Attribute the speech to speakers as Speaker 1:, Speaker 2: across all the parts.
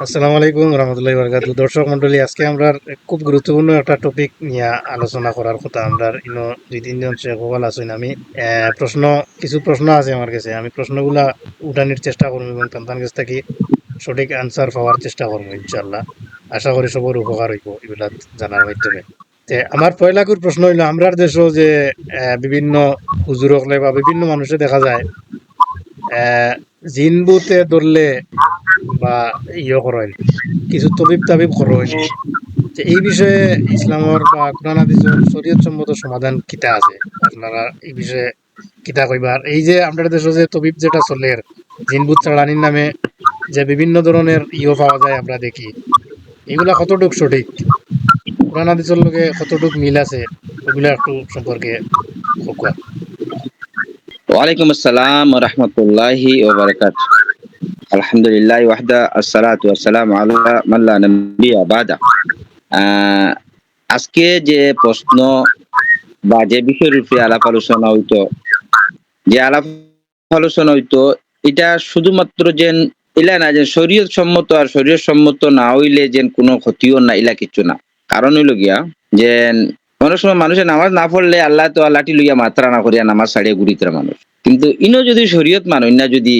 Speaker 1: আসসালামু আলাইকুম রহমতুল্লাহি বারাকাতুহু। দর্শক মন্ডলী, আজকে আমরা খুব গুরুত্বপূর্ণ একটা টপিক নিয়ে আলোচনা করার কথা। আমরা ইনো দুই তিনজন শেখ হবাল আছেন। আমি কিছু প্রশ্ন আছে আমার কাছে। আমি প্রশ্নগুলা উঠানোর চেষ্টা করবো এবং তার কাছ থেকে সঠিক আনসার পাওয়ার চেষ্টা করবো ইনশাল্লাহ। আশা করি সবার উপকার হইব এগুলা জানার মাধ্যমে। আমার পয়লাকুর প্রশ্ন হইলো, আমরার দেশও যে বিভিন্ন হুজুর হকলে বা বিভিন্ন মানুষে দেখা যায় জিন বুতে ধরলে বা করেন, কিছু তবিব তাবিব করেন। যে এই বিষয়ে ইসলামর বা কোরআন হাদিসের শরীয়ত সম্মত সমাধান কিতা আছে? আপনারা এই বিষয়ে কিতা কইবার? এই যে আমাদের দেশে যে তবিব যেটা চলে, জিনবুত চালানির নামে যে বিভিন্ন ধরনের পাওয়া যায় আমরা দেখি, এগুলা কতটুক সঠিক, কোরআন হাদিসের লগে কতটুক মিল আছে, ওগুলা একটু সম্পর্কে কোয়া।
Speaker 2: ওয়ালাইকুম আসসালাম ওয়া রাহমাতুল্লাহি ওয়া বারাকাতুহু। আলহামদুলিল্লাহি ওয়াহদা আসসালাতু ওয়াসসালামু আলা মান লা নাবিয়্যা বাদা। আজকে যে প্রশ্ন বা যে বিষয়ের উপরে আলাপ আলোচনা হইতো, এটা শুধুমাত্র যে ইলা না যে শরীয়ত সম্মত আর শরীয়ত সম্মত না হইলে যে কোনো ক্ষতিও না, ইলা কিছু না। কারণ হইল গিয়া যে অনেক সময় মানুষের নামাজ না পড়লে আল্লাহ তো লাঠি লইয়া মাত্রা না করিয়া নামাজ ছাড়িয়ে ঘুরিতে মানুষ। কিন্তু ইনো যদি শরীয়ত মানুষ না, যদি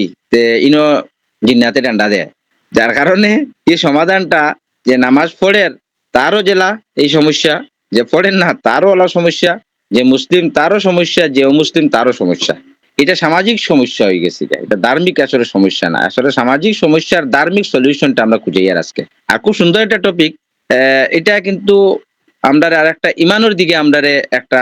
Speaker 2: ইনো জিন্নাতে ডান্ডা দেয়, যার কারণে এই সমাধানটা যে নামাজ পড়ের তারও জেলা এই সমস্যা, যে পড়েন না তারও ওলা সমস্যা, যে মুসলিম তারও সমস্যা, যে অমুসলিম তারও সমস্যা। এটা সামাজিক সমস্যা হয়ে গেছে, এটা ধার্মিক আসলে সমস্যা না, আসলে সামাজিক সমস্যার ধার্মিক সলিউশনটা আমরা খুঁজে আর আজকে। আর খুব সুন্দর একটা টপিক। এটা কিন্তু আমরা আর একটা ইমানের দিকে আমরা একটা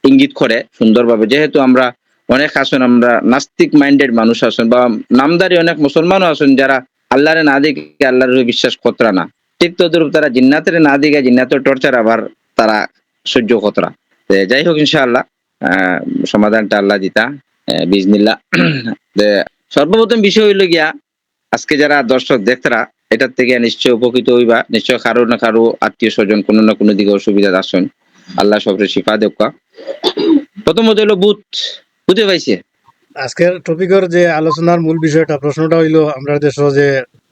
Speaker 2: ইঙ্গিত করে সুন্দরভাবে, যেহেতু আমরা অনেক আছেন, আমরা নাস্তিক মাইন্ডেড মানুষ আছেন বা নামদারি অনেক মুসলমানও আছেন যারা আল্লাহরে না দিকে আল্লাহর বিশ্বাস কতরা না, ঠিক তদ্রুপ তারা জিন্নাতের না দিকে জিন্নাতের টর্চার আবার তারা সহ্য কতরা। যাই হোক, ইনশাআল্লাহ সমাধানটা আল্লাহ দিতা বিজনিল্লাহ। সর্বপ্রথম বিষয় হইল গিয়া, আজকে যারা দর্শক দেখতারা এটার থেকে নিশ্চয় উপকৃত হইবা, নিশ্চয় কারো না কারো আত্মীয় স্বজন কোনো না কোনো দিকে অসুবিধা আসেন, আল্লাহ সবরে শিফা দেখা। প্রথমত হইলো বুঝতে পাইছে
Speaker 1: আজকের টপিকের যে আলোচনার মূল বিষয়টা, প্রশ্নটা হইলো, আমরা দেশে যে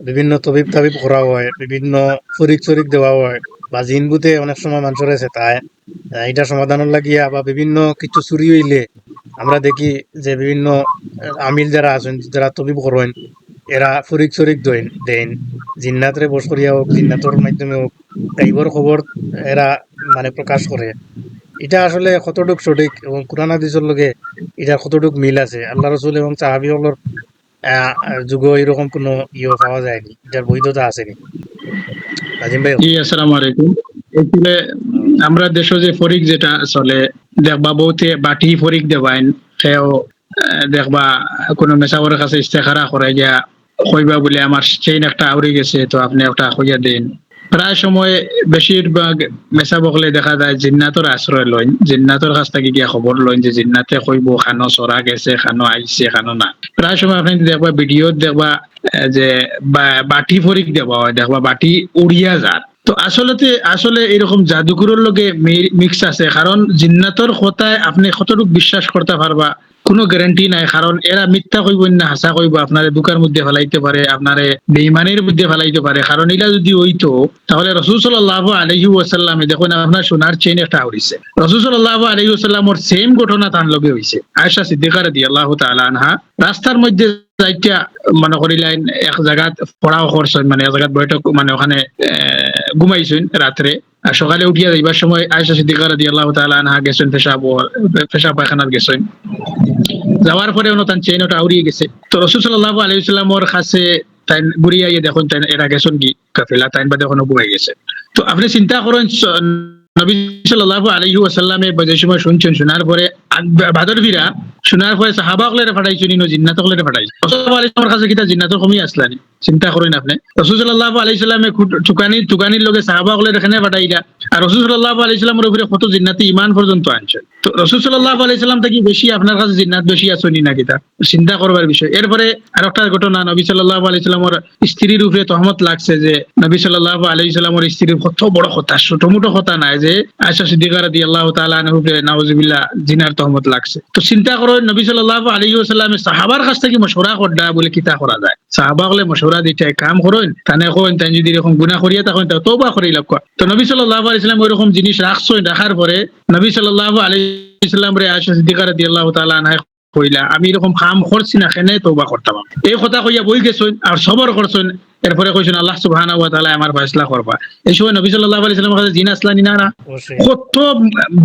Speaker 1: বিভিন্ন তবিব তাবিব করা হয়, বিভিন্ন ফরিক চরিক দেওয়া হয়, বা জিনবুতে অনেক সময় মানুষের আছে তাই এটা সমাধানের লাগিয়া বা বিভিন্ন কিছু চুরি হইলে আমরা দেখি যে বিভিন্ন আমিল যারা আছেন, যারা তবিব করেন, এরা ফরিক চরিক দেন জিন্নাতরে বস করিয়া হোক, জিন্নাতর মাধ্যমে হোক, গাইবর খবর এরা মানে প্রকাশ করে। এটা আসলে কতটুক সঠিক এবং কোরআন হাদিসের লগে এটা কতটুক মিল আছে? আল্লাহ রসুল এবং সাহাবি হলর যুগ এরকম কোনো পাওয়া যায়নি, এটার বৈধতা আসেনি। নাজিম ভাই।
Speaker 3: জি, আসসালামু আলাইকুম। এখানে আমরা দেশে যে ফরিক যেটা চলে, দেখবা বহুতে বাটি ফরিক দেবাইন, সেও দেখবা কোনো মেসাবরের কাছে ইস্তেখারা করে গিয়া কইবা বলে আমার চেইন একটা আউরে গেছে, তো আপনি একটা কইয়া দেন। প্রায় সময় বেশিরভাগ মেসা বকলে দেখা যায় জিন্নাতর আশ্রয় লইন, জিন্নাতর কাছ থেকে গিয়া খবর লইন যে জিন্নাতে কইব খানো চরা গেছে, খানো আইছে, খানো না। প্রায় সময় আপনি দেখবা ভিডিও দেখবা যে বাটি ফরিক দেওয়া হয়, দেখবা বাটি উড়িয়া যার। তো আসলে এরকম জাদুঘরের লগে মিক্স আছে, কারণ জিন্নাতর কথায় আপনি কতটুকু বিশ্বাস করতে পারবা কোনো গ্যারান্টি নাই, কারণ এরা মিথ্যা কইব না হাসা কইব, আপনারে দুকার মধ্যে ফেলাইতে পারে, আপনারে বেঈমানের মধ্যে ফেলাইতে পারে। কারণ এটা যদি হইতো তাহলে রাসূল সাল্লাল্লাহু আলাইহি ওয়াসাল্লামে দেখুন আপনার সোনার চেইন একটা আউরিছে, রাসূল সাল্লাল্লাহু আলাইহি ওয়াসাল্লামর সেম ঘটনা তার লগে হইছে। আয়েশা সিদ্দিকা রাদিয়াল্লাহু তাআলা আনহা রাস্তার মধ্যে যাইতা মনে করিলেন এক জায়গাত পড়াও করছেন, মানে এক জায়গাত বৈঠক, মানে ওখানে ঘুমাইছেন রাত্রে। আর সকালে উঠিয়া যাইবার সময় আয়েশা সিদ্দিকা রাদিয়াল্লাহু তাআলা আনহা গেছেন পেশাব পায়খানার গেছেন। যাওয়ার পরে তার চেইন ওটা উড়িয়ে গেছে। তো রাসূল সাল্লাল্লাহু আলাইহি ওয়াসাল্লামর কাছে তাই বুড়িয়া দেখুন তাই এরা গেছেন কি কাফেলা, তাই বাদে এখনো ঘুমাই গেছে। তো আপনি চিন্তা করেন নবী সাল্লাল্লাহু আলাইহি ওয়াসাল্লামে যে সময় শুনছেন, শোনার পরে বাদর ফিরা শোনার পরে সাহাবাগলের ফাটাইছেন, ইনো জিন্নাতগলের ফাটাইছেন। রাসূলুল্লাহ আলাইহি ওয়াসাল্লামের কাছে কিটা জিন্নাতর কমি আসলানি, চিন্তা করেন আপনি। রাসূল সাল্লাল্লাহু আলাইহি ওয়াসাল্লামে টুকানির লগে সাহাবাগলের এখানে ফাটাইলা, আর রাসূল সাল্লাল্লাহু আলাইহি সাল্লামের উপরে কত জিন্নাতি ঈমান পর্যন্ত আনছেন। তো রাসূল সাল্লাল্লাহু আলাইহি সাল্লাম থেকে বেশি আপনার কাছে জিন্নাত বেশি আছে নি নাকি তা চিন্তা করবার বিষয়। এরপরে আরেকটা ঘটনা, নবী সাল্লাল্লাহু আলাইহি সাল্লামের স্ত্রীর উপরে তহমত লাগছে যে নবী সাল্লাল্লাহু আলাইহি সাল্লামের স্ত্রীর কত বড় কথা, ছোট মোটো কথা নাই, যে আয়েশা সিদ্দিকা রাদিয়াল্লাহু তাআলা আনহা উপরে নাউজুবিল্লাহ জিনার তহমত লাগছে। তো চিন্তা করো নবী সাল্লাল্লাহু আলাইহি ওয়াসাল্লামের সাহাবার কাছ থেকে মশওরা করডা বলে কিতা করা যায়। সাহাবা হলে মশওরা দিতে কাম করেন, তানে কইন তাই যদি এরকম গুনাহ করিয়া তখন তওবা করি লাগবে। তো নবী সাল্লাল্লাহু আলাইহি সাল্লাম ওইরকম জিনিস রাখছেন, রাখার পরে নবী সাল্লাল্লাহু আলাইহি সাল্লাম রে আয়েশা সিদ্দিকা রাদিয়াল্লাহু তাআলা আনহা কইলা আমি এরকম কাম করছি না, কেনে তওবা করতাম। এই কথা কইয়া বই গেছেন আর সবর করছেন। এরপরে কইছেন আল্লাহ সুবহানাহু ওয়া তাআলা আমার ফয়সালা করবা। এই সময় নবী সাল্লাল্লাহু আলাইহি সাল্লামের কাছে জিন আসলা নি না?
Speaker 1: অবশ্যই।
Speaker 3: কত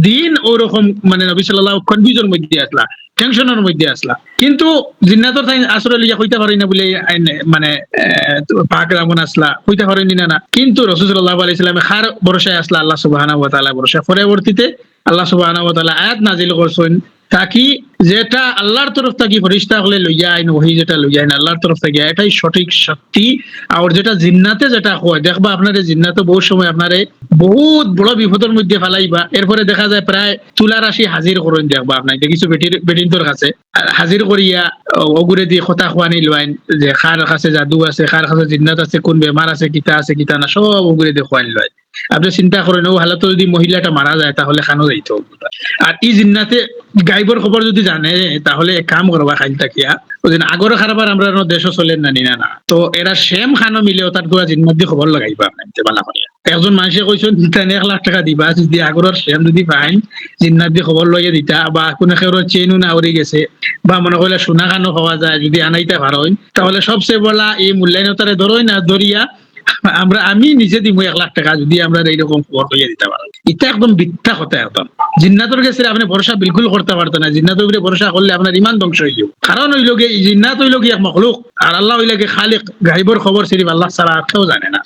Speaker 3: দিন ওরকম মানে নবী সাল্লাল্লাহু কনফিউজনের মধ্যে আসলা, টেনশনের মধ্যে আসলা, কিন্তু জিন্নাতর তাই আসলে লিয়া কইতে পারি না বলে মানে পাক রামন আসলা কইতে পারেনি না। কিন্তু রাসূল সাল্লাল্লাহু আলাইহি সাল্লাম খার ভরসায় আসলা আল্লাহ সুবহানাহু ওয়া তাআলা ভরসা। পরবর্তীতে আল্লাহ সুবহানাহু ওয়া তাআলা আয়াত নাযিল করছেন তাকি যেটা আল্লাহর তরফ থেকে ফেরেশতা হলে লইয়া আইন ওহী যেটা লইয়া আইন আল্লাহর তরফ থেকে, এটাই সঠিক শক্তি। আর যেটা জিন্নাতে যেটা হয় দেখবা আপনারে জিন্নাতে বহু সময় আপনারে বহুত বড় বিপদের মধ্যে ফেলাইবা, এরপরে দেখা যায় প্রায় তুলা রাশি হাজির করেন দেখবা আপনাকে কিছু বেটিন্তর কাছে হাজির করিয়া ওগুরে দিয়ে কথা খোয়ানি লইন যে খার কাছে জাদু আছে, খার কাছে জিন্নাত আছে, কোন বেমার আছে, কিতা আছে কিতা না, সব ওগুরে দিয়ে খোয়ানি লয়। আপনি চিন্তা করেন ও হালত যদি মহিলাটা মারা যায় তাহলে খানো যাইতো। আর এই জিন্নাতে গাইবর খবর যদি জানে তাহলে এক কাম করবা খাইল তাকিয়া ওদিন আগর খারাপবার আমরা দেশও চলেন না নিনা না, তো এরা সেম খানো মিলেও তার দুয়া জিন্নাত দিয়ে খবর লাগাইবা আপনাকে বালা করিয়া। একজন মানুষে কইছেন তাই 1 লাখ টাকা দিবা যদি আগরের সেম যদি পাইন জিন্নাত দিয়ে খবর লইয়া দিতা, বা কোনো খেউর চেইনও না উড়ি গেছে, বা মনে করলে সোনা খানো খাওয়া যায় যদি আনাইতে পারোই, তাহলে সবচেয়ে বলা এই মূল্যায়নতারে ধরোই না ধরিয়া আমি নিজে দিব 1 লাখ টাকা যদি আমরা এইরকম খবর লইয়া দিতে পারো। এটা একদম মিথ্যা কথা। একদম জিন্নাতের কাছে আপনি ভরসা বিলকুল করতে পারতেন না। জিন্নাতের উপরে ভরসা করলে আপনার ইমান ধ্বংস হয়ে যাবে। কারণ হইল গিয়ে জিন্নাত হইল গিয়ে এক মখলুক, আর আল্লাহ হইলে গিয়ে খালিক, গাইবর খবর সিরিফ আল্লাহ ছাড়া আর কেউ জানে না।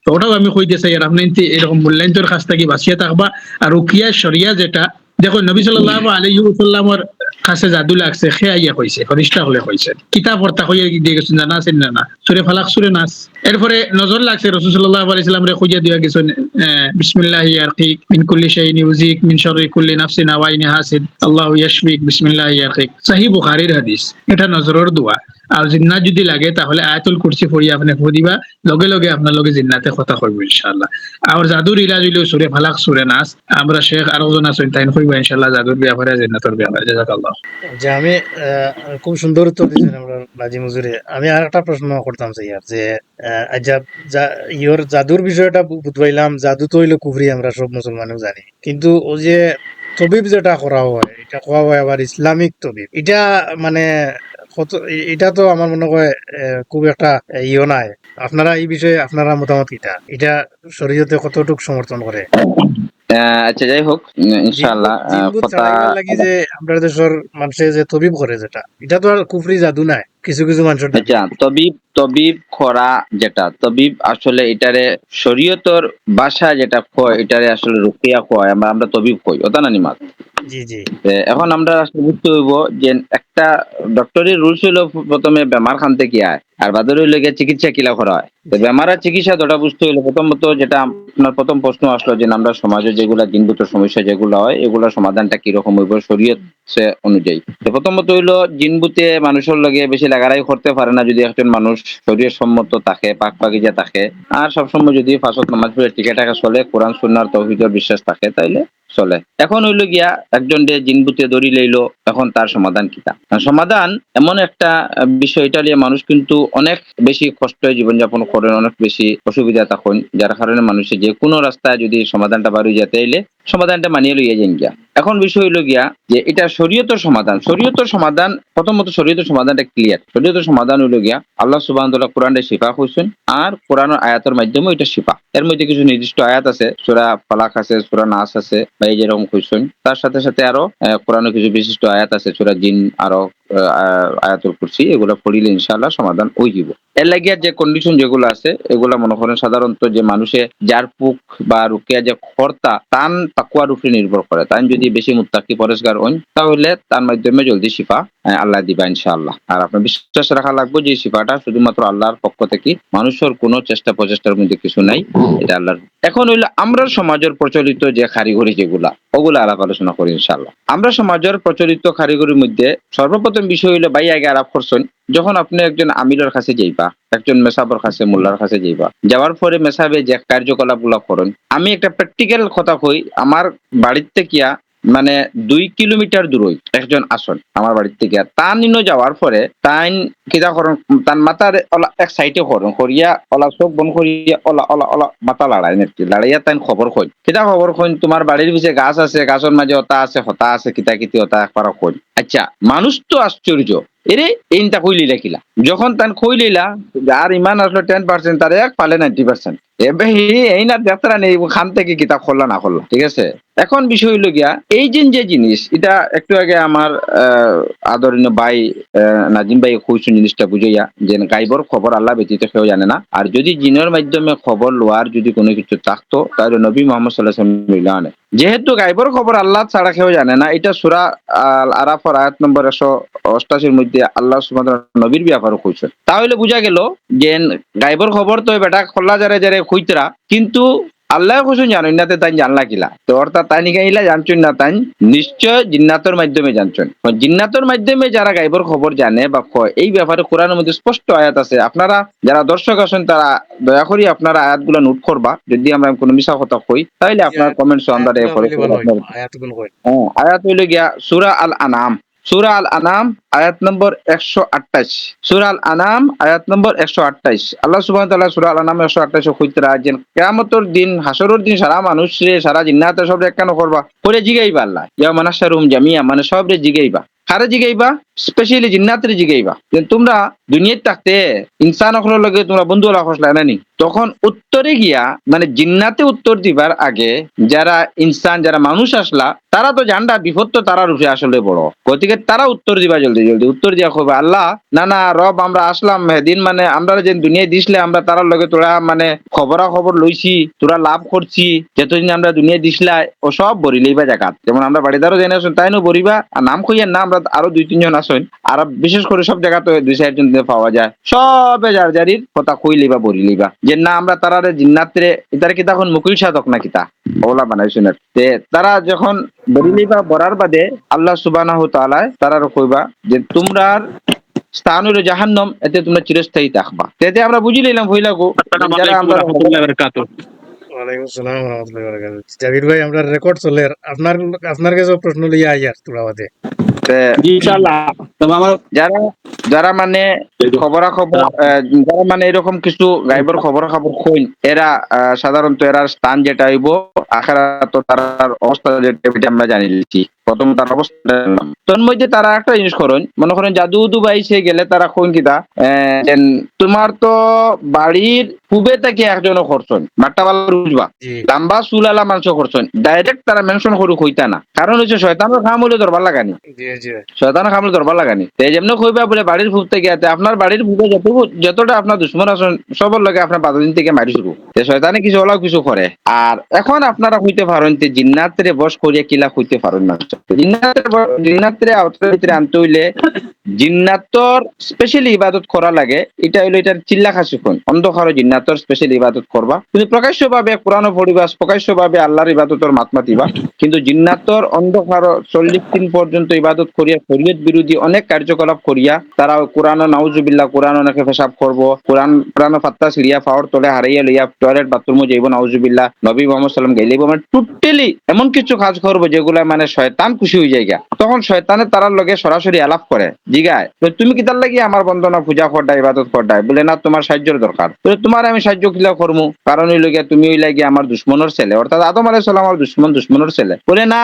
Speaker 3: তো ওটাও আমি কইতে চাই আর আপনি এরকম মূল্যায়নতর কাছ থেকে বাঁচিয়ে থাকবা। আর রুকিয়া শরিয়া যেটা দেখো নবী সাল্লাল্লাহু আলাইহি ওয়াসাল্লামের কাছে জাদু লাগছে, সে আইয়া কইছে ফেরেশতা হলে কইছে কিতাব পড়তা কইয়া দিয়ে গেছেন জানা আছেন না সূরা ফালাক সূরা নাস। এরপরে নজর লাগছে রাসূল সাল্লাল্লাহু আলাইহি ওয়াসাল্লাম রে কইয়া দিয়া গেছেন বিসমিল্লাহি ইয়ারকিক মিন কুল্লি শাইইন ইউজিক মিন শাররি কুল্লি নাফসিন ওয়া আইনি হাসিদ আল্লাহু ইয়াশফিক বিসমিল্লাহি ইয়ারকিক। সহিহ বুখারীর হাদিস, এটা নজরের দোয়া। আর জিন্নাত যদি লাগে তাহলে আয়াতুল কুরসি পড়ি আপনি দিবা, লগে লগে আপনার লগে জিন্নাতে কথা কইব ইনশাআল্লাহ। আর জাদুর ইলাজ হইল সূরা ফালাক সূরা নাস। আমরা শেখ আরো জন আছেন তাই কইব ইনশাআল্লাহ জাদুর ব্যাপারে জিন্নাতের ব্যাপারে। জাযাকাল্লাহ।
Speaker 1: যে আমি খুব সুন্দর উত্তর দিয়েছেন আমরা বাজি মুজুরে। আমি আর একটা প্রশ্ন করতাম চাই আর যে ইয়োর জাদুর বিষয়টা বুঝবাইলাম, জাদু তো হইলো কুফরি, আমরা সব মুসলমানও জানি, কিন্তু ও যে তবিব যেটা করা হয় এটা কোয়া হয় আবার ইসলামিক তবিব, এটা মানে এটা তো আমার মনে হয় খুব একটা ইয়ে নাই। আপনারা এই বিষয়ে আপনারা মতামত কিটা, এটা শরীয়তে কতটুকু সমর্থন করে?
Speaker 2: আচ্ছা যাই হোক ইনশাআল্লাহ কথা
Speaker 1: লাগি যে আমরা দেশের মানুষে যে তবিব করে যেটা, এটা তো আর কুফরি জাদু নাই কিছু কিছু মানুষের।
Speaker 2: আচ্ছা তবিব করা যেটা তবিব আসলে এটারে শরীয়তর ভাষা যেটা কয় এটারে আসলে রুকিয়া কয়, আমরা তবিব কই ওটা না নিমাত।
Speaker 1: জি জি।
Speaker 2: এখন আমরা বুঝতে হইব যে একটা ডক্টরের রুলস হইলো প্রথমে বেমার খান থেকে আয়, আর বাদর হইলে গিয়ে চিকিৎসা কিলা করা হয়। তো বেমারের চিকিৎসা দুটা বুঝতে হইলে প্রথমত যেটা আপনার প্রথম প্রশ্ন আসলো যে আমরা সমাজে যেগুলা জিনগত সমস্যা যেগুলো হয় এগুলোর সমাধানটা কিরকম হইব শরীয়ত অনুযায়ী। তো প্রথমত হইলো জিনবুতে মানুষের লগে বেশি লাগারাই করতে পারে না যদি একজন মানুষ শরীর সম্মত থাকে, পাক পাকিজা থাকে, আর সবসময় যদি ফাঁসত নামাজ পড়ে টিকে টাকা চলে, কোরআন সুন্নাহর তাওহীদের বিশ্বাস থাকে তাইলে চলে। এখন হইলো গিয়া একজন জিনবুতে দড়ি লইলো, এখন তার সমাধান কিটা? সমাধান এমন একটা বিষয়, এটা নিয়ে মানুষ কিন্তু অনেক বেশি কষ্টে জীবনযাপন করেন, অনেক বেশি অসুবিধা থাকেন, যার কারণে মানুষের যে কোনো রাস্তায় যদি সমাধানটা বাড়ি যেতে এলে সমাধানটা মানিয়ে লইয়া যান গিয়া। এখন বিষয় হইলো গিয়া যে এটা শরীয়তের সমাধান প্রথমত শরীয়তের সমাধানটা ক্লিয়ার। শরীয়তের সমাধান হইলো গিয়া আল্লাহ সুবহানাহু ওয়া তাআলা কোরআনে শিফা কইছেন, আর কোরআনের আয়াতের মাধ্যমে এটা শিফা। এর মধ্যে কিছু নির্দিষ্ট আয়াত আছে, সূরা ফালাক আছে, সূরা নাস আছে, বা এই যেরকম কইছেন, তার সাথে সাথে আরো কোরআনে কিছু বিশিষ্ট আয়াত আছে, সূরা জিন আরো আয়াতুল কুরসি এগুলা পড়িলে ইনশাআল্লাহ সমাধান হয়ে যাব। এর লাগিয়া যে কন্ডিশন যেগুলো আছে এগুলা মনে করেন সাধারণত যে মানুষে যার পুক বা রুকিয়া যে খর্তা তান তাকুয়ার উপরে নির্ভর করে, তাই যদি বেশি মুত্তাকি পরেশগার হন তাহলে তার মাধ্যমে জলদি শিফা আল্লাহ দিবা ইনশাআল্লাহ। আর আপনার বিশ্বাস রাখা লাগবে যে শিফাটা শুধুমাত্র আল্লাহর পক্ষ থেকে, মানুষের কোনো চেষ্টা প্রচেষ্টার মধ্যে কিছু নাই, এটা আল্লাহর। এখন হইলো আমরা সমাজের প্রচলিত যে কারিগরি যেগুলা ওগুলা আলাপ আলোচনা করি ইনশাআল্লাহ। আমরা সমাজের প্রচলিত কারিগরির মধ্যে সর্বপ্রথম বিষয় হইলো ভাই আগে আলাপ করছেন, যখন আপনি একজন আমিরের কাছে যাইবা, একজন মেসাবর কাছে মোল্লার কাছে যাইবা, যাওয়ার পরে মেসাবে যে কার্যকলাপ গুলা করেন, আমি একটা প্র্যাকটিক্যাল কথা কই, আমার বাড়ির থেকে মানে 2 কিলোমিটার দূরই একজন আসন আমার বাড়ির থেকে, তার নিনো যাওয়ার পরে তাইন কিতা করেন, তার মাথার ওলা এক সাইডে করেন করিয়া ওলা চোখ বন করিয়া ওলা ওলা ওলা মাথা লাড়াই নাকি লাড়াইয়া তাইন খবর কই, কিতা খবর কইন, তোমার বাড়ির পিছে গাছ আছে, গাছের মাঝে ওতা আছে হতা আছে, কিতা কিতি ওতা একবার কইন। আচ্ছা, মানুষ তো আশ্চর্য, এরে এইটা কইলি রাখিলা, যখন তান কইলিলা আর ইমান আসলো 10%, তার এক পালে 90%। এবার এই না যাত্রা নেই খান থেকে কিতাব খোলা না খোলা, ঠিক আছে। এখন বিষয় হইল গিয়া এই যে জিনিস, এটা একটু আগে আমার আদরণীয় ভাই নাজিম ভাই কইছেন জিনিসটা বুঝাইয়া, যে গাইবর খবর আল্লাহ ব্যতীত কেউ জানে না, আর যদি জিনের মাধ্যমে খবর লোয়ার যদি কোনো কিছু থাকতো তাহলে নবী মোহাম্মদ সাল্লাল্লাহু আলাইহি ওয়াসাল্লাম আনে। যেহেতু গাইবর খবর আল্লাহ ছাড়া কেউ জানে না, এটা সূরা আল আরাফের আয়াত নম্বর 188 মধ্যে আল্লাহ সুবহানাহু ওয়া তাআলা নবীর ব্যাপারে কইছেন। তাহলে বুঝা গেল যে গাইবর খবর তো বেটা খোলা যারে যারে কইতরা, কিন্তু আল্লাহ কইছেন জানেন না, তাই জানলা কিলা, তো অর্থাৎ তাই নিগাইলা জানছেন না, তাই নিশ্চয় জিন্নাতের মাধ্যমে জানছেন। জিন্নাতের মাধ্যমে যারা গাইবর খবর জানে বা কয়, এই ব্যাপারে কোরআনের মধ্যে স্পষ্ট আয়াত আছে। আপনারা যারা দর্শক আছেন তারা দয়া করে আপনারা আয়াতগুলো নোট করবা, যদি আমরা কোনো মিছা কথা কই তাহলে আপনার কমেন্টস আন্ডারে করে আয়াত হইল গিয়া সূরা আল আনাম, সূরা আল আনাম আয়াত নম্বর 128, সূরা আল আনাম আয়াত নম্বর 128। আল্লাহ সুবহানাহু ওয়া তাআলা সূরা আল আনাম 128 কইতরা যে কিয়ামতের দিন হাসরের দিন সারা মানুষ রে সারা জিন্নাত সব রে কেন করবা করে জিগাইবা আল্লাহ, ইয়া মানাশারুম জামিয়া, মানে সব রে জিগাইবা। কারে জিগাইবা? স্পেশালি জিন্নাতরে জিগাইবা যে তোমরা দুনিয়ায় থাকতে ইনসান হকলের লগে তোমরা বন্ধু রাখছলা নানি, তখন উত্তরে গিয়া মানে জিন্নাতে উত্তর দিবার আগে যারা ইনসান যারা মানুষ আসলা তারা তো জানডা বিপদ তো তারা রূপে আসলে বড়, গতিকে তারা উত্তর দিবা জলদি জলদি উত্তর দিয়া কইবা আল্লাহ না না রব আমরা আসলাম দিন, মানে আমরা যে দুনিয়ায় দিসলে আমরা তারার লগে তোরা মানে খবর লইছি, তোরা লাভ করছি, যতদিন আমরা দুনিয়ায় দিসলাই ও সব বরিলেই বা জাকাত, যেমন আমরা বাড়িদারও জেনে আসুন তাই নো বরিবা, আর নাম কইয়ের না আমরা আরো 2-3 জন আসুন, আর বিশেষ করে সব জায়গাতে 2-4 জন পাওয়া যায়, সবে যার যারির কথা কইলেই বা বরিলেই বা যে না আমরা তারারে জিন্নাতরে ইতার কি তখন মুকুল সাধক না কিতা ওলা বানাইছেন। তে তারা যখন বরিলেই বা বরার বাদে আল্লাহ সুবহানাহু ওয়া তাআলা তারার কইবা যে তোমরার স্থান হইল জাহান্নাম, এতে তোমরা চিরস্থায়ী থাকবা। এতে আমরা বুঝি লইলাম হইলাগো যারা আমরা
Speaker 1: ওয়ালাইকুম আসসালাম ওয়া রাহমাতুল্লাহি ওয়া বারাকাতুহু। জাবির ভাই আমরা রেকর্ড চলে, আপনার কাছে প্রশ্ন লইয়া আইয়ার তোরা বাদে
Speaker 2: ইনশাআল্লাহ। তবে আমার যারা যারা মানে খবরাখবর যারা মানে এরকম কিছু গাইবর খবরাখবর কইন, এরা সাধারণত এরা স্থান যেটা হইব আখিরাত, তার অবস্থা যেটা আমরা জানি লিখি প্রথম তার অবস্থা তোর মধ্যে তারা একটা জিনিস করেন, মনে করেন জাদু দুবাইছে গেলে তারা কোন কিতা তোমার তো বাড়ির পূবে থেকে একজনও করছেন মাট্টাবাল বুঝবা লাম্বা চুলালা মাংস করছেন, ডাইরেক্ট তারা মেনশন করে কইতা না, কারণ হচ্ছে শয়তানের কাম হলে ধরবার লাগানি, শয়তানের কাম হলে ধরবার লাগানি। যেমন কইবা বলে বাড়ির পূব থেকে আপনার বাড়ির পূবে যতটা আপনার দুশ্মন আছেন সবার লগে আপনার 15 দিন থেকে মারি শুরু, শয়তানে কিছু ওলাও কিছু করে। আর এখন আপনারা হইতে পারেন যে জিন্নাতরে বস করিয়া কিলা হইতে পারেন না, জিন্নাতরে আওতার ভিতরে আনতে হইলে জিন্নাতর স্পেশালি ইবাদত করা লাগে, এটা হইলো এটার চিল্লা খাসিখন অন্ধকার জিন্নাতর স্পেশাল ইবাদত করবা, তুমি প্রকাশ্য ভাবে কোরআন পড়িবা, প্রকাশ্য ভাবে আল্লাহর ইবাদতর মাতমাতিবা, কিন্তু জিন্নাতর অন্ধকার 40 দিন পর্যন্ত ইবাদত করিয়া শরীয়ত বিরোধী অনেক কার্যকলাপ করিয়া তারা কোরআন নাউজুবিল্লাহ কোরআন অনেকে পেশাব করবো, কোরআন ফাত্তা সিরিয়া পাওয়ার তলে হারাইয়া লইয়া টয়লেট বাথরুমে যাইব নাউজুবিল্লাহ, নবী মুহাম্মদ সাল্লাল্লাহু আলাইহি ওয়াসাল্লাম গাইলেব, মানে টোটালি এমন কিছু কাজ করবো যেগুলা মানে শয়তান খুশি হয়ে যায়। তখন শয়তানের তারার লগে সরাসরি আলাপ করে জিগায় তুমি কি তার লাগি আমার বন্দনা পূজা করডা ইবাদত করডা, বলে না তোমার সাহায্যের দরকার, বলে তোমার আমি সাহায্য কিলা করবো, কারণ হইল গিয়া তুমি হইলা গিয়া আমার দুশ্মনের ছেলে, অর্থাৎ আদম আলাইহিস সালাম আমার দুশ্মনের ছেলে, বলে না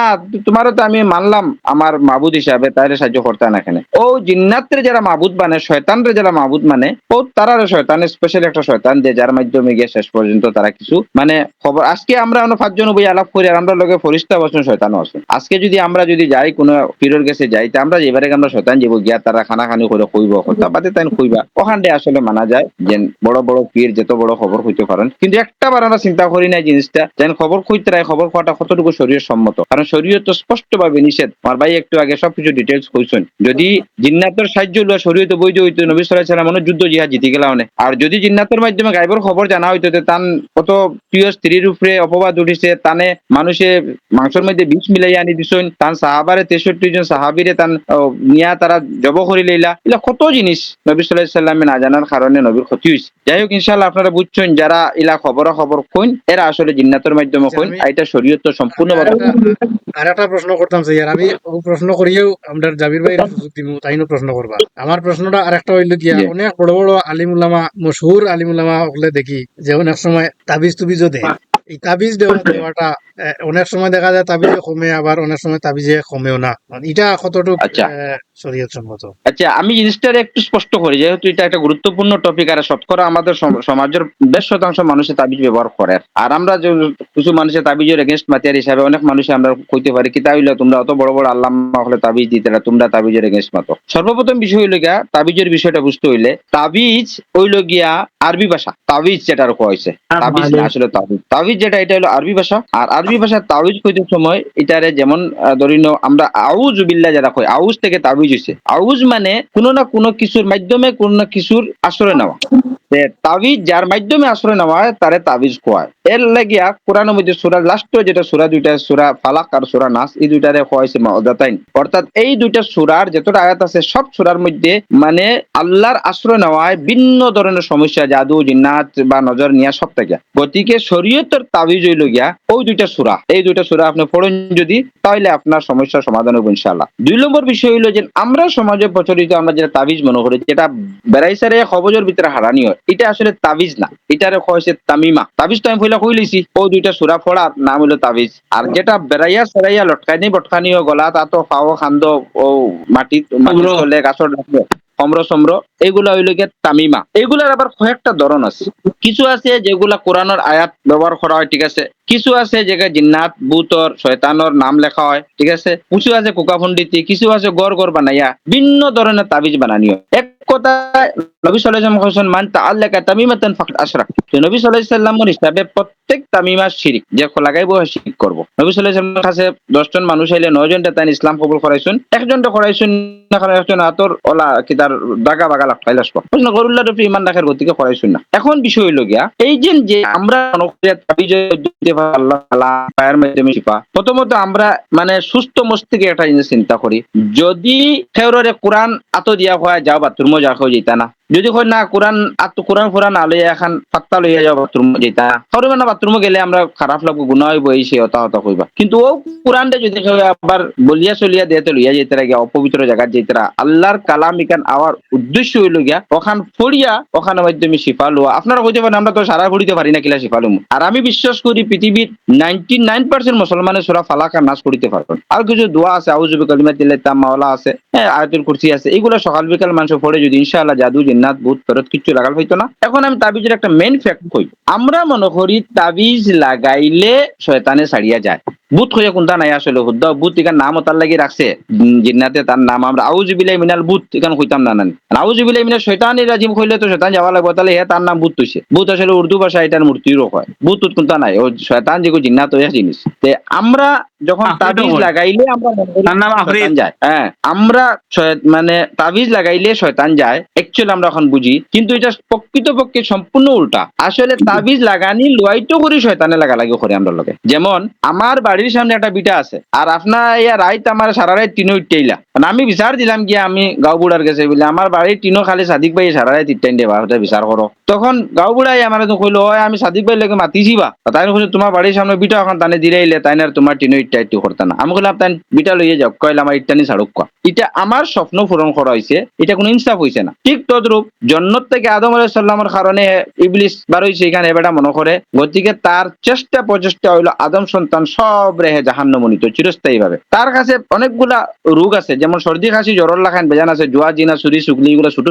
Speaker 2: তোমারও তো আমি মানলাম আমার মাবুদ হিসাবে, তাইলে সাহায্য করতে না কেন। ও জিন্নাতরে যারা মাবুদ মানে শয়তানরে যারা মাবুদ মানে ও তারা শয়তান স্পেশাল একটা শয়তান যে যার মাধ্যমে গিয়ে শেষ পর্যন্ত তারা কিছু মানে খবর। আজকে আমরা 5 জন বই আলাপ করি আর আমরা লগে ফরিস্তা বসেন শয়তানও আছেন, আজকে যদি আমরা যদি যাই কোনো পীরের কাছে যাই তা আমরা যেবারে আমরা শয়তান যাব গিয়া তারা খানা খানি করে কইব কথা বাদে তাই কইবা ওখানে আসলে মানা যায় যে বড় বড় পীর যত বড় খবর হইতে পারেন কিন্তু একটা বার আমরা চিন্তা করি না জিনিসটা যেন খবর কইতে রায় খবর খাওয়াটা কতটুকু শরীর সম্মত কারণ শরীয়ত তো স্পষ্ট ভাবে নিষেধ আমার ভাই একটু আগে সবকিছু ডিটেলস কইছেন যদি জিন্নাতের সাহায্য লওয়া শরীয়তে বৈধ হইতো নবী সাল্লাল্লাহু আলাইহি ওয়াসাল্লাম যুদ্ধ জিহাদ জিতে গেলা অনেক আর যদি জিন্নাতের মাধ্যমে গায়বের খবর জানা হইতো তান কত প্রিয় স্ত্রীর উপরে অপবাদ উঠিছে তানে মানুষে মাংসের মধ্যে বিষ মিলাই আনি দিছেন তান সাহাবারে 63 জন সাহাবীরে তান নিয়া তারা জব করে লইলা এলা কত জিনিস নবী সাল্লাল্লাহু আলাইহি ওয়াসাল্লামে না জানার কারণে নবীর ক্ষতি হইছে যাই হোক ইনশাআল্লাহ আপনারা বুঝছেন যারা ইলা খবর কইন এরা আসলে জিন্নাতের মাধ্যমে কইন এটা শরীয়ত তো সম্পূর্ণভাবে
Speaker 1: আর একটা প্রশ্ন করতাম স্যার আমি ও প্রশ্ন করিয়েও আমরা জাবির ভাইয়ের সুযোগ দিব তাইনো প্রশ্ন করবা আমার প্রশ্নটা আরেকটা হইল গিয়া অনেক বড় বড় আলিম উলামা মশহুর আলিম উলামা হলে দেখি যে অনেক সময় তাবিজ তুবিজও দেয় এই তাবিজ দেওয়াটা অনেক সময় দেখা যায় তাবিজে কমে আবার অনেক সময় তাবিজে কমেও না এটা কতটুকু
Speaker 2: আচ্ছা।
Speaker 1: শরীয়ত সম্মত
Speaker 2: আচ্ছা আমি জিনিসটা একটু স্পষ্ট করি যেহেতু এটা একটা গুরুত্বপূর্ণ টপিক আর শতকরা আমাদের সমাজের বেশ শতাংশ মানুষের তাবিজ ব্যবহার করে আর আমরা কিছু মানুষের তাবিজের এগেনস্ট মাতিয়ার হিসাবে অনেক মানুষে আমরা কইতে পারি কি তাইলে তোমরা অত বড় বড় আল্লামা হলে তাবিজ দিতে না তোমরা তাবিজের এগেনস্ট মাতো সর্বপ্রথম বিষয় হইল গিয়া তাবিজের বিষয়টা বুঝতে হইলে তাবিজ হইল গিয়া আরবি ভাষা তাবিজ যেটা হয়েছে তাবিজ না আসলে তাবিজ যেটা এটা হলো আরবি ভাষা আর আরবি ভাষা তাবিজ কইতে সময় এটারে যেমন ধরিন আমরা আউজ বিল্লাহ যারা কই আউজ থেকে তাবিজ হইছে আউজ মানে কোনো না কোনো কিছুর মাধ্যমে কোনো না কিছুর আশ্রয় নেওয়া তাবিজ যার মাধ্যমে আশ্রয় নেওয়া হয় তারে তাবিজ কোয়ায় এর লাগিয়া কোরআনের মধ্যে সূরা লাস্ট যেটা সূরা দুইটা সূরা ফালাক আর সূরা নাস এই দুইটারে কোয়াইছে মাউদাতাইন অর্থাৎ এই দুইটা সূরার যতটা আয়াত আছে সব সূরার মধ্যে মানে আল্লাহর আশ্রয় নেওয়া হয় ভিন্ন ধরনের সমস্যা জাদু জিন্নাত বা নজর নিয়া সব থেকে গতিকে শরীয়তের তাবিজ হইল গিয়া ওই দুইটা সূরা এই দুইটা সূরা আপনি পড়েন যদি তাহলে আপনার সমস্যার সমাধান হবে ইনশাআল্লাহ দুই নম্বর বিষয় হইল যে আমরা সমাজে প্রচলিত আমরা যেটা তাবিজ মনে করি যেটা বেড়াইসারে খবরের ভিতরে হারানি হয় এটা আসলে তাবিজ না এটারে কইছে তামিমা তাবিজ তো আমি পয়লা কই লইছি ও দুইটা সূরা পড়ার নাম হলো তাবিজ আর যেটা বেড়াইয়া সেরাইয়া লটকানি বটকানিও গলা তাতো পাও খান্দ ও মাটি চলে গাছর সম্র সম্র এগুলা হইল গিয়ে তামিমা এগুলার আবার কয়েকটা ধরন আছে কিছু আছে যেগুলা কোরআনের আয়াত ব্যবহার করা হয় ঠিক আছে কিছু আছে যেখানে জিন্নাত ভূতর শয়তানোর নাম লেখা হয় ঠিক আছে কিছু আছে কোকা পণ্ডিতি কিছু আছে গড় গড় বানাইয়া ভিন্ন ধরনের তাবিজ বানানি হয় এক কথা নবী সাল্লাল্লাহু আলাইহি ওয়াসাল্লাম মান তাআল্লাকা তামিমাতান ফাকাদ আশরাক নবী সাল্লাল্লাহু আলাইহি ওয়াসাল্লামের হিসাবে প্রত্যেক তামিমা শিরক যে লাগাইবো শিরক করব নবী সাল্লাল্লাহু আলাইহি ওয়াসাল্লামের কাছে 10 জন মানুষ আইলে 9 জনটা তাই ইসলাম কবুল করাইছেন একজনটা করাইছেন না কারণ একজন আতর ওলা কি তার দাগা বাগা লাগাইল আসব প্রশ্ন গরুল্লাহর উপরে ঈমান রাখার গতিকে করাইছেন না এখন বিষয় হইল গিয়া এই যে আমরা তাবিজ দিতে পারি আল্লাহ তাআলা পায়ের মাধ্যমে শিফা প্রথমত আমরা মানে সুস্থ মস্তিষ্কে একটা জিনিস চিন্তা করি যদি ফেররে কোরআন আত দিয়া হয় যাও বাথরুমে যা খাও যেতা না যদি কই না কোরআন ফুরান আলইয়া এখন পাত্তা লইয়া যাও বাথরুমে যেতা কারণ মানে বাথরুমে গেলে আমরা খারাপ লাগবো গুনাহ হইব এই সে হতা কইবা কিন্তু ও কোরআনটা যদি আবার বলিয়া চলিয়া দিতে লইয়া যেতে লাগে অপবিত্র জায়গা যেতে আল্লাহর কালাম ইকান আওয়ার উদ্দেশ্য হইল গিয়া ওখান ফড়িয়া ওখানের মাধ্যমে শিফা লওয়া আপনারা কইতে পারেন আমরা তো সারা পড়িতে পারি না কিলা শিফা লমু আর আমি বিশ্বাস করি পৃথিবীর 99% মুসলমানের সূরা ফালাক আর নাস পড়িতে পারবেন আর কিছু দোয়া আছে আউযু বিকালিমাতিল্লাহি তাম্মাওয়ালা আছে আয়াতুল কুরসি আছে এগুলো সকাল বিকাল মানুষ পড়ে যদি ইনশাআল্লাহ জাদু জিন্নাত ভূত প্রেত কিছু লাগাল হইতো না এখন আমি তাবিজের একটা মেইন ফ্যাক্ট কই আমরা মনে করি তাবিজ লাগাইলে শয়তানে ছাড়িয়া যায় ভূত হইয়া কোনটা নাই আসলে হুদ্দা ভূত এখান নাম তার লাগি রাখছে জিন্নাতে তার নাম আমরা আউযু বিল্লাহি মিনাল ভূত এখান কইতাম না আউযু বিল্লাহি মিনাশ শয়তানির রাজিম কইলে তো শয়তান যাওয়া লাগবে তাহলে হে তার নাম ভূত হইছে ভূত আসলে উর্দু ভাষা এটার মূর্তিরও হয় ভূত কোনটা নাই ও শয়তান যেগো জিন্নাত হইয়া জিনিস তে আমরা যখন তাবিজ লাগাইলে আমরা শয়তান যায় হ্যাঁ আমরা মানে তাবিজ লাগাইলে শয়তান যায় অ্যাকচুয়ালি আমরা এখন বুঝি কিন্তু এটা প্রকৃতপক্ষে সম্পূর্ণ উল্টা আসলে তাবিজ লাগানি লুয়াইতো করি শয়তানে লাগালাগি করে আমরা লগে যেমন আমার বাড়ির সামনে একটা বিটা আছে আর আপনার ইয়া রাইত আমার সারা রাত টিনো ইটাইলা আমি বিচার দিলাম গিয়া আমি গাঁও বুড়ার কাছে বলে আমার বাড়ির টিনো খালি সাদিক ভাই সারা রাত ইটাইন দেবা ওটা বিচার করো তখন গাঁও বুড়াই আমার তো কইলো হয় আমি সাদিক ভাই লেগে মাতিছি বা তাই কইলো তোমার বাড়ির সামনে বিটা এখন তানে দিলেইলে তাই না তোমার টিনো ইটাইটি করতে না আমি কইলাম তাই বিটা লইয়ে যাও কইলাম আমার ইটানি ছাড়ুক কা এটা আমার স্বপ্ন পূরণ করা হয়েছে এটা কোনো ইনসাফ হয়েছে না ঠিক তদ্রূপ জন্নত থেকে আদম আলাইহিস সালামের কারণে ইবলিস বার হইছে এখানে বেটা মনে করে গতিকে তার চেষ্টা প্রচেষ্টা হইলো আদম সন্তান সব অবরে হে জাহান্নামনিত চিরস্থায়ী ভাবে। তার কাছে অনেকগুলা রোগ আছে, যেমন সর্দি কাশি জ্বর লাখান বেজান আছে, জুয়া জিনা চুরি চুগলি, এগুলো ছোট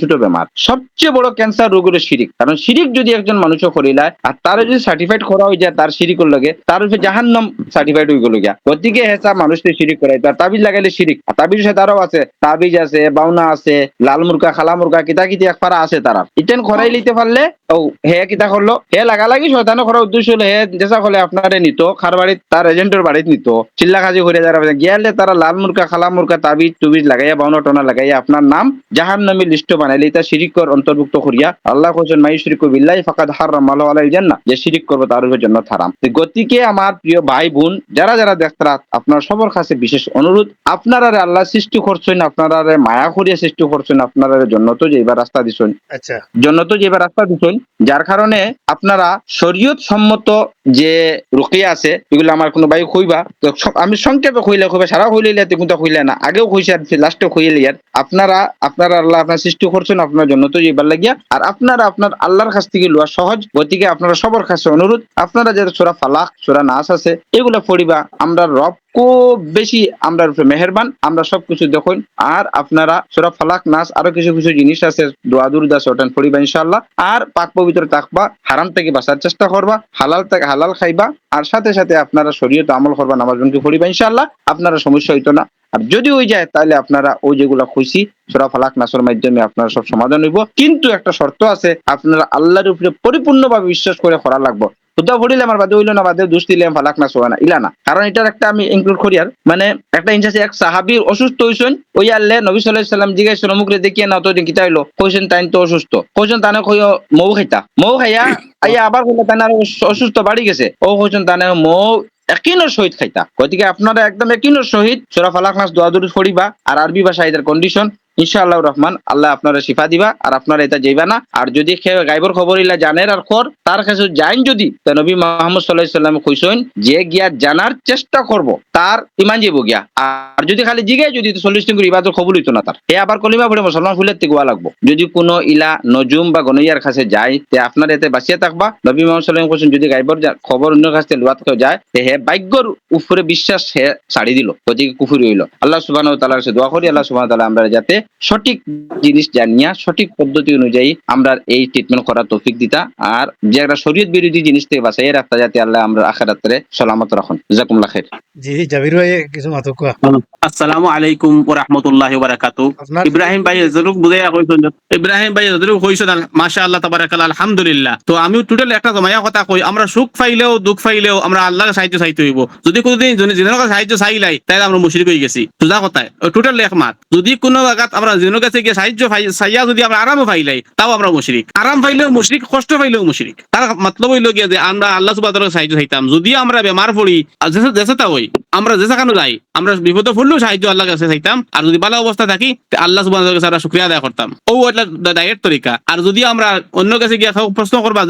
Speaker 2: ছোট বেমার। সবচেয়ে বড় ক্যান্সার রোগ হলো শিরিক। কারণ শিরিক যদি একজন মানুষও করিলায় আর তার যদি সার্টিফাইড করা হয়ে যায় তার শিরিকের লগে, তার উপরে জাহান্নাম সার্টিফাইড হয়ে গেল গিয়া। গতিকে হেসা মানুষকে শিরিক করাই, তার তাবিজ লাগাইলে শিরিক। আর তাবিজ সাথে আরো আছে, তাবিজ আছে, বাউনা আছে, লাল মুরগা খালা মুরগা কিতা কিতি একপারা আছে তারা। ইটেন করাই লিতে পারলে ও হে কিতা করলো, হে লাগালাগি শয়তানে করার উদ্দেশ্য হলো হে যেসা হলে আপনারে নিত খার বাড়িত, তার এজেন্টের বাড়িত নিত, চিল্লা কাজি করে যারা গিয়ালে তারা লাল মুরগা খালা মুরগা তাবিজ টুবিজ লাগাইয়া বাউনা টনা লাগাইয়া আপনার নাম জাহান্নামী লিস্ট বানাইলে তা শিরিকর অন্তর্ভুক্ত করিয়া আল্লাহ কোছেন মাই শিরিকু বিল্লাহি ফাকাদ হারামাল্লাহু আলাইহিল জান্নাহ, যে শিরিক করবে তার উপর জান্নাত হারাম। গতিকে আমার প্রিয় ভাই বোন যারা যারা দেখতারা, আপনার সবার কাছে বিশেষ অনুরোধ, আপনারা আল্লাহ সৃষ্টি করছেন, আপনারা মায়া করিয়া সৃষ্টি করছেন, আপনারা জন্নত যেবার রাস্তা দিছেন,
Speaker 1: আচ্ছা
Speaker 2: জন্নত যেবার রাস্তা দিছেন, যার কারণে আপনারা শরীয়ত সম্মত যে রুকিয়া আছে এগুলো আমার কোনো ভাই কইবা, তো আমি সংক্ষেপে কইলে কইবা, সারা কইলে কিন্তু কইলে না, আগেও কইছে আর লাস্টে কইলে আর আপনারা আল্লাহ আপনার সৃষ্টি করছেন আপনার জন্নত যেবার লাগিয়া, আর আপনারা আপনার আল্লাহর কাছ থেকে লওয়া সহজ। গতিকে আপনারা সবার কাছে অনুরোধ, আপনারা যে সূরা ফালাক সূরা নাস আছে এগুলো পড়িবা। আমরা রব খুব বেশি আমরা মেহেরবান, আমরা সবকিছু দেখুন। আর আপনারা সূরা ফালাক নাস আরো কিছু কিছু জিনিস আছে দোয়া দুরুদ আছে, ওটা পড়িবা ইনশাআল্লাহ। আর পাক পবিত্র থাকবা, হারাম থেকে বাঁচার চেষ্টা করবা, হালাল থেকে হালাল খাইবা, আর সাথে সাথে আপনারা শরীয়ত আমল করবা, নামাজ বন্ধু পড়িবা ইনশাআল্লাহ, আপনারা সমস্যা হইতো না। আর যদি হয়ে যায় তাহলে আপনারা ওই যেগুলা খুশি সূরা ফালাক নাসের মাধ্যমে আপনারা সব সমাধান হইব। কিন্তু একটা শর্ত আছে, আপনারা আল্লাহর উপরে পরিপূর্ণভাবে বিশ্বাস করে করা লাগবে। খুদা পড়িলে আমার বাদে হইলো না, বাদে দোষ দিলে ফালাক নাস হয় না, ইলা না। কারণ এটার একটা আমি ইনক্লুড করি, আর মানে একটা ইনসাসে এক সাহাবীর অসুস্থ হইছেন, ওই আল্লাহ নবী সাল্লাল্লাহু আলাইহি সাল্লাম জিজ্ঞাসা মুখরে দেখিয়ে না তো কিতা হইলো, কইছেন তাই তো অসুস্থ, কইছেন তানে কইও মৌ খাইতা, মৌ খাইয়া আইয়া আবার কইলা তানে অসুস্থ বাড়ি গেছে, ও কইছেন তানে মৌ একিনের সহিত খাইতা। গতিকে আপনারা একদম একিনের সহিত সূরা ফালাক নাস দোয়া দুরুদ পড়িবা। আর আরবি ভাষা এদের কন্ডিশন ইনশাআল্লাহ রহমান, আল্লাহ আপনারা শিফা দিবা, আর আপনারা এটা যাইবা না। আর যদি গাইবর খবর ইলা জানের আর খর তার কাছে যাইন, যদি নবী মুহাম্মদ সাল্লাল্লাহু আলাইহি সাল্লাম কইছেন যে গিয়া জানার চেষ্টা করব তার ইমান যাইব গিয়া। আর যদি খালি জিগায় যদি 40 দিন করে ইবাদত কবুল হইতো না তার, এ আবার কলিমা পড়ে মুসলমান হইলে গোয়া লাগবো। যদি কোনো ইলা নজুম বা গনইয়ার কাছে যায় তে আপনার এতে বাঁচিয়ে থাকবা। নবী মুহাম্মদ সাল্লাল্লাহু আলাইহি ওয়াসাল্লাম যদি গাইবর খবর অন্য কাছে লওয়াত কেউ যায় তে হে ভাগ্যর উপরে বিশ্বাস হে ছাড়ি দিল, গতিকে কুফরি হইল। আল্লাহ সুবহানাহু ওয়া তাআলার কাছে দোয়া করি, আল্লাহ সুবহানাহু ওয়া তাআলা আমরা যাতে সঠিক জিনিস জানিয়া সঠিক পদ্ধতি অনুযায়ী আমরা এই ট্রিটমেন্ট করার তৌফিক দিতা, আর যে একটা শরীয়ত বিরোধী জিনিস থেকে বাঁচাই রাখতা, যাতে আল্লাহ আমরা আখিরাতে সালামত রাখুন। জাযাকুমুল্লাহ খাইর।
Speaker 1: জি জাবির ভাই কিছু মাতো কোয়া।
Speaker 4: আসসালামু আলাইকুম ওয়া রাহমাতুল্লাহি ওয়া বারাকাতুহু। ইব্রাহিম ভাই জরুর বুঝাইয়া কইছেন, ইব্রাহিম ভাই জরুর কইছেন মাশাআল্লাহ তাবারাকাল্লাহ আলহামদুলিল্লাহ। তো আমি টোটাল একটা জমায়া কথা কই, আমরা সুখ পাইলেও দুঃখ পাইলেও আমরা আল্লাহর সাহায্য চাইতে হইব। যদি কোনদিন জিনের কাছে সাহায্য চাইলাই তাহলে আমরা মুশরিক হয়ে গেছি। সোজা কথা টোটাল একমাত। যদি কোনো জায়গাত আমরা জিনের কাছে গিয়ে সাহায্য চাইয়া যদি আমরা আরামও পাইলাই তাও আমরা মুশরিক, আরাম পাইলেও মুশরিক, কষ্ট পাইলেও মুশরিক। তার মতলব হইল গিয়া যে আমরা আল্লাহ সুবহানাহু ওয়া তাআলার সাহায্য চাইতাম। যদি আমরা বেমার পড়ি যেটা হই, আমরা যে যেখানে যাই, আমরা বিপদে পড়লেও সাহায্য আল্লাহর কাছে চাইতাম। আর যদি ভালো অবস্থা থাকি আল্লাহ সুবহানাহু ওয়া তাআলার কাছে শুকরিয়া আদায় করতাম। ও এটা ডাইরেক্ট তরিকা। আর যদি আমরা অন্য কাছে গিয়ে প্রশ্ন করবা,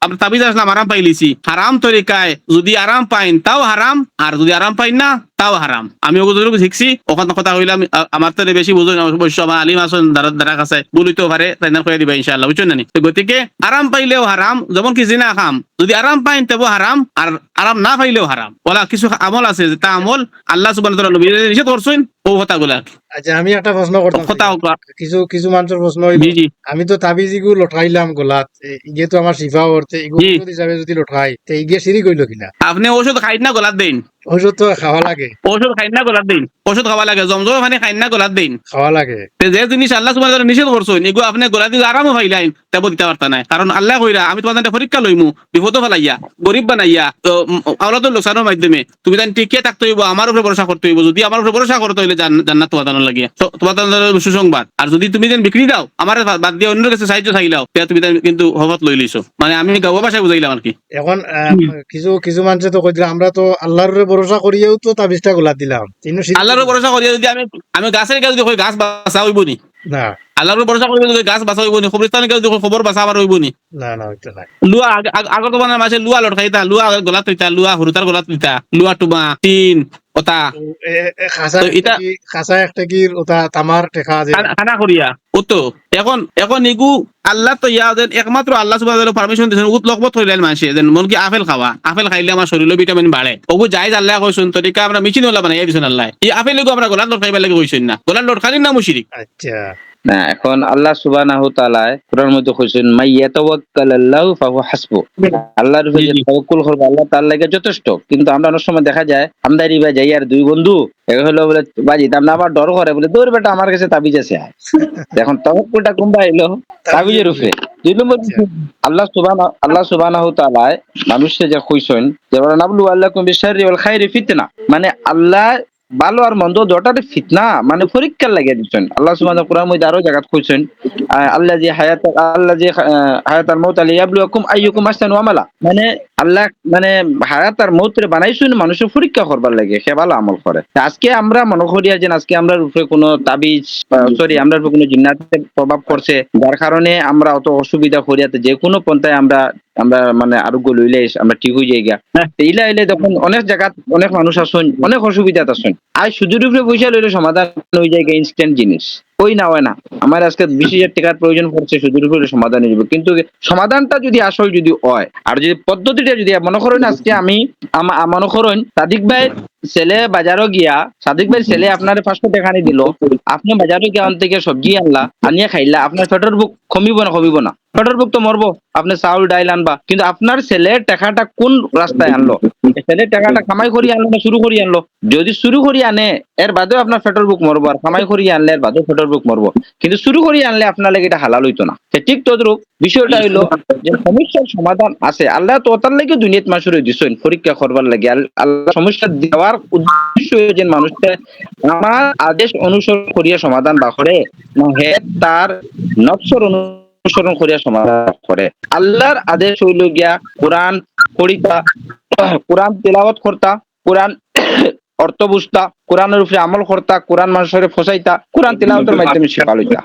Speaker 4: আমরা তাবিজ আসলাম আরাম পাইলিছি, হারাম তরিকায় যদি আরাম পাইন তাও হারাম, আর যদি আরাম পাইন না তাও হারাম। আমি ওগুলো শিখছি, ওখানে কথা হইলাম আমার তো বেশি বুঝুন, অবশ্য আমার আলিম আসন দ্বারা কাছে বলিতেও পারে, তাই না কইয়া দিবা ইনশাআল্লাহ, বুঝছেন না? গতিকে আরাম পাইলেও হারাম, যেমন কি জিনা খাম, যদি আরাম পাইন তবে হারাম, আর আরাম না পাইলেও হারাম। ওলা কিছু আমল আছে যে তা আমল আল্লাহ সুবহানাহু ওয়া তাআলা নবী নিষেধ করছেন, ও কথাগুলা।
Speaker 1: আচ্ছা আমি একটা প্রশ্ন করতাম,
Speaker 4: কথা
Speaker 1: কিছু মানুষের প্রশ্ন হইল,
Speaker 4: জি জি
Speaker 1: আমি তো তাবিজ ইগুলো লঠাইলাম গলাত, ইগে তো আমার শিফা করতে, ইগুলো
Speaker 4: জি।
Speaker 1: হিসাবে যদি লঠাই তে ইগে শিরিক হইল কিনা?
Speaker 4: আপনি ওষুধ খাইন না গলাত দেন,
Speaker 1: ওষুধ তো খাওয়া লাগে,
Speaker 4: ওষুধ খাইন না গলাত দেন, ওষুধ খাওয়া লাগে, জমজম পানি খাইন না গলাত দেন।
Speaker 1: খাওয়া লাগে।
Speaker 4: যে জিনিস আল্লাহ সুবহানাহু ওয়া তাআলা নিষেধ করছেন এগো আপনি গলা দিয়ে আরামও পাইলাইন তেবো দিতে পারতা না। কারণ আল্লাহ কইরা আমি তোমাদের একটা পরীক্ষা লইমু, বিপদ ফেলাইয়া গরিব বানাইয়া তো আওলাদুল লোকসানের মাধ্যমে তুমি তাই টিকে থাকতে হইব, আমার উপরে ভরসা করতে হইব। যদি আমার উপরে ভরসা করতে হইলে জান্নাত তোমাদের লাগিয়া তোমাদের সুসংবাদ। আর যদি তুমি যেন বিক্রি দাও, আমার বাদ দিয়ে অন্যের কাছে সাহায্য চাইলাও, তুমি কিন্তু হবত লই লইছো। মানে আমি গাঁও ভাষায় বুঝাইলাম আর কি।
Speaker 1: এখন কিছু মানুষ তো কইছিল আমরা তো আল্লাহর উপরে ভরসা করিয়েও তো তাবিজটা গোলা দিলাম,
Speaker 4: আল্লাহর ভরসা করিয়া যদি আমি গাছের গাছ যদি গাছ বাঁচা হইব নি,
Speaker 1: না
Speaker 4: আল্লাহর ভরসা করিয়া যদি গাছ বাঁচা হইব নি, কবরস্থানে গাছ যদি খবর বাঁচা আবার হইব নি।
Speaker 1: না না ওইটা নাই।
Speaker 4: লুয়া আগর তো মাঝে লুয়া লটকাইতা, লুয়া গলাত লইতা, লুয়া হুরুতার গলাত লইতা, লুয়া টুমা টিন ওটা
Speaker 1: খাসা
Speaker 4: তো এটা
Speaker 1: খাসা একটা কি ওটা তামার টেকা যে
Speaker 4: খানা করিয়া ও তো এখন এখন ইগু আল্লাহ তো ইয়া দেন একমাত্র আল্লাহ সুবহানাহু ওয়া তাআলা পারমিশন দিছেন উত লকবত হইলেন মানুষে দেন মন কি আপেল খাওয়া আপেল খাইলে আমার শরীরে ভিটামিন বাড়ে ওগু যাই আল্লাহ কইছেন তরিকা আমরা মিচিন হলা বানাই দিছেন আল্লাহ এই আপেল গো আমরা গোলান লট খাইবার লাগি কইছেন না গোলান লট খালি না মুশরিক
Speaker 1: আচ্ছা
Speaker 2: না এখন আল্লাহ সুবহানাহু তাআলা কোরআনের মধ্যে কইছেন মাই ইয়াতাওয়াক্কালাল্লাহু ফাহুয়া হাসবু আল্লাহর উপরে যে তাওয়াক্কুল করবে আল্লাহ তার লাগে যথেষ্ট কিন্তু আমরা অনেক সময় দেখা যায় আমদারি বা যাই আর দুই বন্ধু এক হলো বলে বাজি তার না আবার ডর করে বলে দৌড় বেটা আমার কাছে তাবিজ আছে এখন তাওয়াক্কুলটা কোনটা হইলো তাবিজের উপরে দুই নম্বর আল্লাহ সুবহানাহু তাআলা মানুষকে যে কইছেন যে নাবলু আল্লাকুম বিশাররি ওয়াল খাইরি ফিতনা মানে আল্লাহ ভালো আর মন্দ দুটারে ফিতনা মানে পরীক্ষা লাগিয়ে দিচ্ছেন আল্লাহ সুবহানাহু কোরআন মধ্যে আরো জায়গা কইছেন আল্লাযী হায়াতাল মাউত লিয়াবলুয়াকুম আইয়ুকুম আহসানু আমালা মানে আল্লাহ মানে হায়াত আর মউতরে বানাইছেন মানুষের পরীক্ষা করবার লাগে সে ভালো আমল করে আজকে আমরা মনে করি যে আজকে আমরা উপরে কোনো তাবিজ আমরা উপরে কোনো জিন্নাতের প্রভাব পড়ছে যার কারণে আমরা অত অসুবিধা করিয়াতে যে কোনো পন্থায় আমরা মানে আরোগ্য লইলে আমরা ঠিক হয়ে যাই গা ইলা এলে তখন অনেক জায়গা অনেক মানুষ আসুন অনেক অসুবিধা আসুন আর সুদূর উপরে পয়সা লইলে সমাধান হয়ে যায় ইনস্ট্যান্ট জিনিস ওই না হয় না আমার আজকে 20,000 টাকার প্রয়োজন পড়ছে সুদূর উপরে সমাধান হয়ে যাবে কিন্তু সমাধানটা যদি আসল যদি হয় আর যদি পদ্ধতিটা যদি মনে করেন আজকে আমি মনে করেন সাদিক ভাই ছেলে বাজারও গিয়া সাদিক ভাই ছেলে আপনার 500 টাকা আনি দিল আপনি বাজারে গিয়া থেকে সবজি আনলা আনিয়া খাইলা আপনার পেটের বুক কমিব না পেটের বুক তো মরবো আপনি চাউল ডাইল আনবা কিন্তু আপনার ছেলে টাকাটা কোন রাস্তায় আনলো ছেলে টাকাটা কামাই করি আনলো না শুরু করি আনলো যদি শুরু করি আনে এর বাদেও আপনার পেটের বুক মরবো আর কামাই করি আনলে এর বাদেও পেটের বুক মরবো কিন্তু শুরু করি আনলে আপনার লাগে এটা হালাল হইতো না ঠিক তদ্রুপ বিষয়টা হইলো যে সমস্যার সমাধান আছে আল্লাহ তো তার লাগে দুনিয়াত মানুষের দিচ্ছেন পরীক্ষা করবার লাগে আল্লাহ সমস্যা দেওয়ার উদ্দেশ্য যে মানুষকে আমার আদেশ অনুসরণ করিয়া সমাধান বা করে না হে তার নফসের অনুসরণ করিয়া সমাধান করে আল্লাহর আদেশ হইল গিয়া কোরআন পড়িতা কোরআন তেলাওয়াত করতা কোরআন অর্থ বুঝতা কোরআনের উপরে আমল করতা কোরআন মানুষের ফসাইতা কোরআন তেলাওয়াতের মাধ্যমে শেখা লইতা